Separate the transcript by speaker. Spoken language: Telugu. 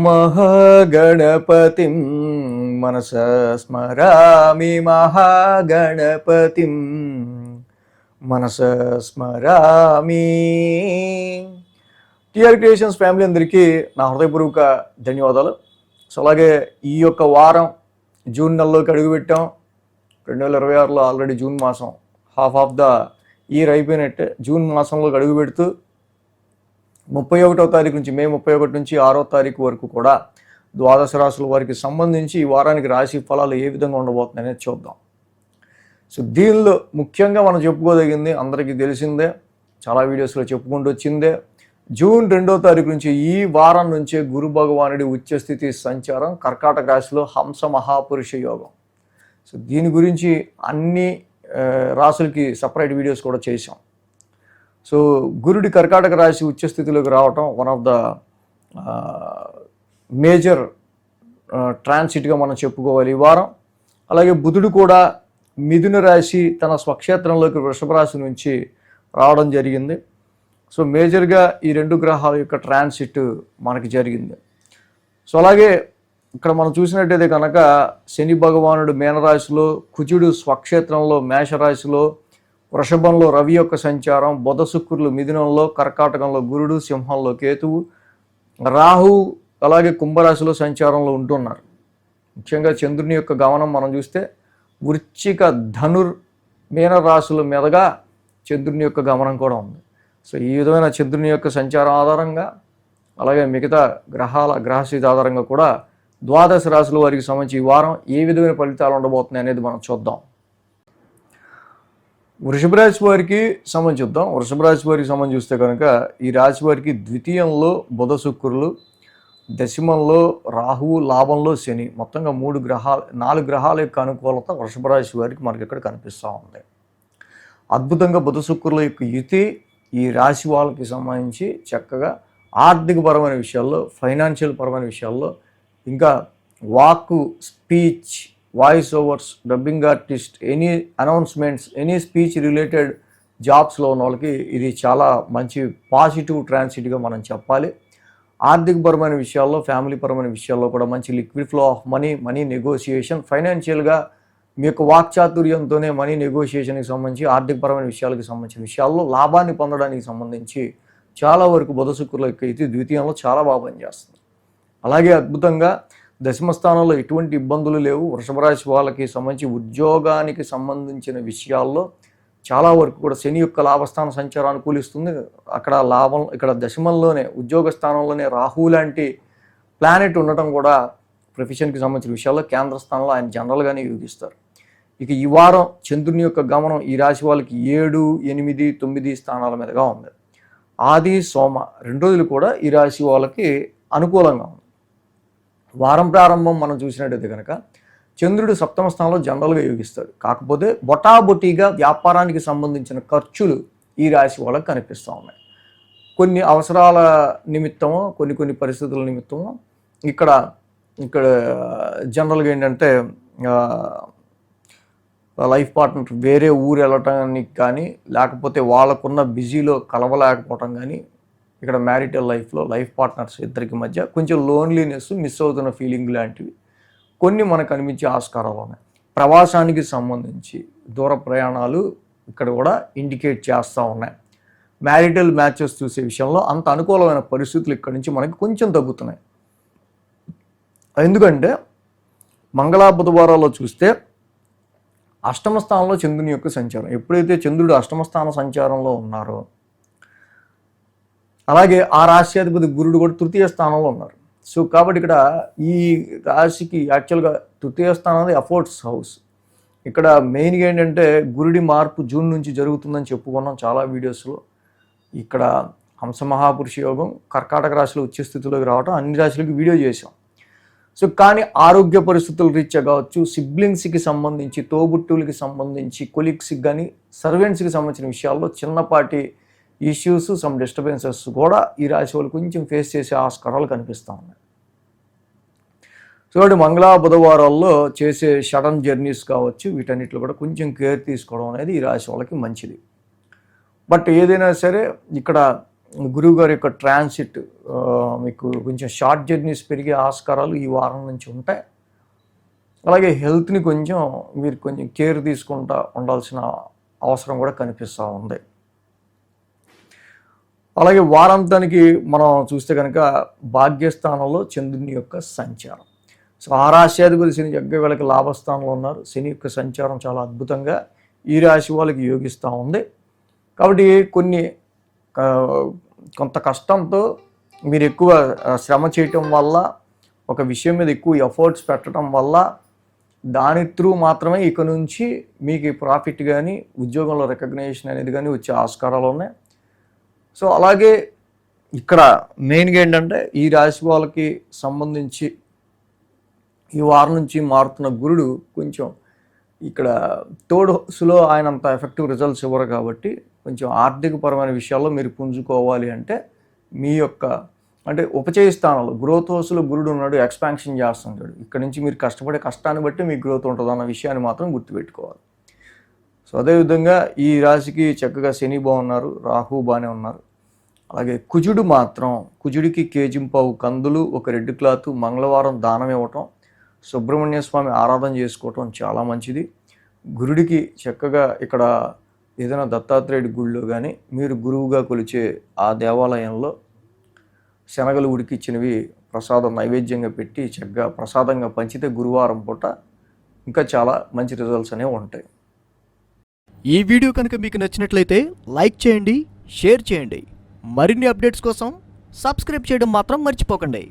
Speaker 1: మహాగణపతిం మనసా స్మరామి మహాగణపతిం మనసా స్మరామి. టిఆర్ క్రియేషన్స్ ఫ్యామిలీ అందరికీ నా హృదయపూర్వక ధన్యవాదాలు. సో అలాగే ఈ యొక్క వారం జూన్ నెలలోకి అడుగుపెట్టాం. 2026లో ఆల్రెడీ జూన్ మాసం హాఫ్ ఆఫ్ ద ఇయర్ అయిపోయినట్టే. జూన్ మాసంలోకి అడుగు పెడుతూ 31వ తారీఖు నుంచి మే 31 నుంచి 6వ తారీఖు వరకు కూడా ద్వాదశ రాశుల వారికి సంబంధించి ఈ వారానికి రాశి ఫలాలు ఏ విధంగా ఉండబోతున్నాయి అనేది చూద్దాం. సో దీనిలో ముఖ్యంగా మనం చెప్పుకోదగింది అందరికీ తెలిసిందే, చాలా వీడియోస్లో చెప్పుకుంటూ వచ్చిందే, జూన్ 2వ తారీఖు నుంచి ఈ వారం నుంచే గురు భగవానుడి ఉచ్చస్థితి సంచారం కర్కాటక రాశిలో హంస మహాపురుష యోగం. సో దీని గురించి అన్ని రాశులకి సపరేట్ వీడియోస్ కూడా చేసాం. సో గురుడి కర్కాటక రాశి ఉచ్చస్థితిలోకి రావటం వన్ ఆఫ్ ద మేజర్ ట్రాన్సిట్గా మనం చెప్పుకోవాలి ఈ వారం. అలాగే బుధుడు కూడా మిథున రాశి తన స్వక్షేత్రంలోకి వృషభ రాశి నుంచి రావడం జరిగింది. సో మేజర్గా ఈ రెండు గ్రహాల యొక్క ట్రాన్సిట్ మనకి జరిగింది. సో అలాగే ఇక్కడ మనం చూసినట్టయితే కనుక శని భగవానుడు మీనరాశిలో, కుజుడు స్వక్షేత్రంలో మేషరాశిలో, వృషభంలో రవి యొక్క సంచారం, బుధ శుక్రులు మిథునంలో, కర్కాటకంలో గురుడు, సింహంలో కేతువు, రాహు అలాగే కుంభరాశిలో సంచారంలో ఉంటున్నారు. ముఖ్యంగా చంద్రుని యొక్క గమనం మనం చూస్తే వృశ్చిక ధనుర్ మీనరాశుల మీదగా చంద్రుని యొక్క గమనం కూడా ఉంది. సో ఈ విధమైన చంద్రుని యొక్క సంచారం ఆధారంగా అలాగే మిగతా గ్రహస్థితి ఆధారంగా కూడా ద్వాదశ రాశుల వారికి సంబంధించి ఈ వారం ఏ విధమైన ఫలితాలు ఉండబోతున్నాయి అనేది మనం చూద్దాం. వృషభ రాశి వారికి సంబంధించి చూద్దాం. వృషభ రాశి వారికి సంబంధించి చూస్తే కనుక ఈ రాశి వారికి ద్వితీయంలో బుధ శుక్రులు, దశమంలో రాహువు, లాభంలో శని, మొత్తంగా 4 గ్రహాల యొక్క అనుకూలత వృషభ రాశి వారికి మనకి ఇక్కడ కనిపిస్తూ ఉంది. అద్భుతంగా బుధ శుక్రుల యొక్క యుతి ఈ రాశి వాళ్ళకి సంబంధించి చక్కగా ఆర్థికపరమైన విషయాల్లో, ఫైనాన్షియల్ పరమైన విషయాల్లో, ఇంకా వాక్కు, speech, voice overs, dubbing artist, any announcements, any speech related జాబ్స్లో ఉన్న వాళ్ళకి ఇది చాలా మంచి పాజిటివ్ ట్రాన్సిట్గా మనం చెప్పాలి. ఆర్థికపరమైన విషయాల్లో, ఫ్యామిలీ పరమైన విషయాల్లో కూడా మంచి liquid flow of money negotiation, ఫైనాన్షియల్గా మీ యొక్క వాక్చాతుర్యంతోనే మనీ నెగోషియేషన్కి సంబంధించి, ఆర్థికపరమైన విషయాలకు సంబంధించిన విషయాల్లో లాభాన్ని పొందడానికి సంబంధించి చాలా వరకు బుధ శుక్రుల యొక్క ఇది ద్వితీయంలో చాలా బాగా పనిచేస్తుంది. అలాగే అద్భుతంగా దశమ స్థానంలో ఎటువంటి ఇబ్బందులు లేవు. వృషభ రాశి వాళ్ళకి సంబంధించి ఉద్యోగానికి సంబంధించిన విషయాల్లో చాలా వరకు కూడా శని యొక్క లాభస్థాన సంచారం అనుకూలిస్తుంది. అక్కడ లాభం, ఇక్కడ దశమంలోనే ఉద్యోగ స్థానంలోనే రాహు లాంటి ప్లానెట్ ఉండటం కూడా ప్రొఫెషన్కి సంబంధించిన విషయాల్లో కేంద్ర స్థానంలో ఆయన జనరల్గానే యోగిస్తారు. ఇక ఈ వారం చంద్రుని యొక్క గమనం ఈ రాశి వాళ్ళకి 7, 8, 9 స్థానాల మీదుగా ఉంది. ఆది, సోమ 2 రోజులు కూడా ఈ రాశి వాళ్ళకి అనుకూలంగా ఉంది. వారం ప్రారంభం మనం చూసినట్టయితే కనుక చంద్రుడు సప్తమ స్థానంలో జనరల్గా యోగిస్తాడు. కాకపోతే బొటాబొటీగా వ్యాపారానికి సంబంధించిన ఖర్చులు ఈ రాశి వాళ్ళకి కనిపిస్తూ ఉన్నాయి. కొన్ని అవసరాల నిమిత్తమో, కొన్ని పరిస్థితుల నిమిత్తమో ఇక్కడ జనరల్గా ఏంటంటే లైఫ్ పార్ట్నర్ వేరే ఊరు వెళ్ళటానికి కానీ, లేకపోతే వాళ్ళకున్న బిజీలో కలవలేకపోవటం కానీ, ఇక్కడ మ్యారిటల్ లైఫ్లో లైఫ్ పార్ట్నర్స్ ఇద్దరికి మధ్య కొంచెం లోన్లీనెస్, మిస్ అవుతున్న ఫీలింగ్ లాంటివి కొన్ని మనకు అనిపించే ఆస్కారాలు ఉన్నాయి. ప్రవాసానికి సంబంధించి దూర ప్రయాణాలు ఇక్కడ కూడా ఇండికేట్ చేస్తూ ఉన్నాయి. మ్యారిటల్ మ్యాచెస్ చూసే విషయంలో అంత అనుకూలమైన పరిస్థితులు ఇక్కడ నుంచి మనకి కొంచెం తగ్గుతున్నాయి. ఎందుకంటే మంగళ బుధవారాల్లో చూస్తే అష్టమ స్థానంలో చంద్రుని యొక్క సంచారం, ఎప్పుడైతే చంద్రుడు అష్టమ స్థాన సంచారంలో ఉన్నారో అలాగే ఆ రాశ్యాధిపతి గురుడు కూడా తృతీయ స్థానంలో ఉన్నారు. సో కాబట్టి ఇక్కడ ఈ రాశికి యాక్చువల్గా తృతీయ స్థానం అనేది అఫోర్ట్స్ హౌస్. ఇక్కడ మెయిన్గా ఏంటంటే గురుడి మార్పు జూన్ నుంచి జరుగుతుందని చెప్పుకున్నాం చాలా వీడియోస్లో. ఇక్కడ హంస మహాపురుష యోగం కర్కాటక రాశిలో ఉచ్చస్థితిలోకి రావడం అన్ని రాశులకి వీడియో చేసాం. సో కానీ ఆరోగ్య పరిస్థితులు రీత్యా కావచ్చు, సిబ్లింగ్స్కి సంబంధించి, తోబుట్టువులకి సంబంధించి, కొలీగ్స్కి కానీ, సర్వెంట్స్కి సంబంధించిన విషయాల్లో చిన్నపాటి ఇష్యూస్, సమ్ డిస్టర్బెన్సెస్ కూడా ఈ రాశి వాళ్ళు కొంచెం ఫేస్ చేసే ఆస్కారాలు కనిపిస్తూ ఉన్నాయి. సో మంగళ బుధవారాల్లో చేసే సడన్ జర్నీస్ కావచ్చు, వీటన్నిటిలో కూడా కొంచెం కేర్ తీసుకోవడం అనేది ఈ రాశి వాళ్ళకి మంచిది. బట్ ఏదైనా సరే ఇక్కడ గురువు గారి యొక్క ట్రాన్సిట్ మీకు కొంచెం షార్ట్ జర్నీస్ పెరిగే ఆస్కారాలు ఈ వారం నుంచి ఉంటాయి. అలాగే హెల్త్ని కొంచెం మీరు కొంచెం కేర్ తీసుకుంటా ఉండాల్సిన అవసరం కూడా కనిపిస్తూ ఉంది. అలాగే వారాంతానికి మనం చూస్తే కనుక భాగ్యస్థానంలో చంద్రుని యొక్క సంచారం. సో ఆ రాశ్యాధిపతి శని చక్కగా వీళ్ళకి లాభస్థానంలో ఉన్నారు. శని యొక్క సంచారం చాలా అద్భుతంగా ఈ రాశి వాళ్ళకి యోగిస్తూ ఉంది. కాబట్టి కొంత కష్టంతో మీరు ఎక్కువ శ్రమ చేయటం వల్ల, ఒక విషయం మీద ఎక్కువ ఎఫర్ట్స్ పెట్టడం వల్ల దాని త్రూ మాత్రమే ఇక నుంచి మీకు ప్రాఫిట్ కానీ ఉద్యోగంలో రికగ్నిషన్ అనేది కానీ వచ్చే ఆస్కారాలు ఉన్నాయి. సో అలాగే ఇక్కడ మెయిన్గా ఏంటంటే ఈ రాశి వాళ్ళకి సంబంధించి ఈ వారం నుంచి మారుతున్న గురుడు కొంచెం ఇక్కడ థర్డ్ హౌస్లో ఆయన అంత ఎఫెక్టివ్ రిజల్ట్స్ ఇవ్వరు. కాబట్టి కొంచెం ఆర్థికపరమైన విషయాల్లో మీరు పుంజుకోవాలి అంటే మీ యొక్క అంటే ఉపచయ స్థానంలో గ్రోత్ హౌస్లో గురుడు ఉన్నాడు, ఎక్స్పాన్షన్ చేస్తుంటాడు. ఇక్కడ నుంచి మీరు కష్టపడే కష్టాన్ని బట్టి మీకు గ్రోత్ ఉంటుంది అన్న విషయాన్ని మాత్రం గుర్తుపెట్టుకోవాలి. సో అదేవిధంగా ఈ రాశికి చక్కగా శని బాగున్నారు, రాహు బాగానే ఉన్నారు. అలాగే కుజుడికి కేజింపావు కందులు, ఒక రెడ్ క్లాత్, మంగళవారం దానం ఇవ్వటం, సుబ్రహ్మణ్య స్వామి ఆరాధన చేసుకోవటం చాలా మంచిది. గురుడికి చక్కగా ఇక్కడ ఏదైనా దత్తాత్రేయుడి గుడిలో కానీ మీరు గురువుగా కొలిచే ఆ దేవాలయంలో శనగలు ఉడికిచ్చినవి ప్రసాదం నైవేద్యంగా పెట్టి చక్కగా ప్రసాదంగా పంచితే గురువారం పూట ఇంకా చాలా మంచి రిజల్ట్స్ అనేవి ఉంటాయి.
Speaker 2: ఈ వీడియో కనుక మీకు నచ్చినట్లయితే లైక్ చేయండి, షేర్ చేయండి. మరిన్ని అప్డేట్స్ కోసం సబ్స్క్రైబ్ చేయడం మాత్రం మర్చిపోకండి.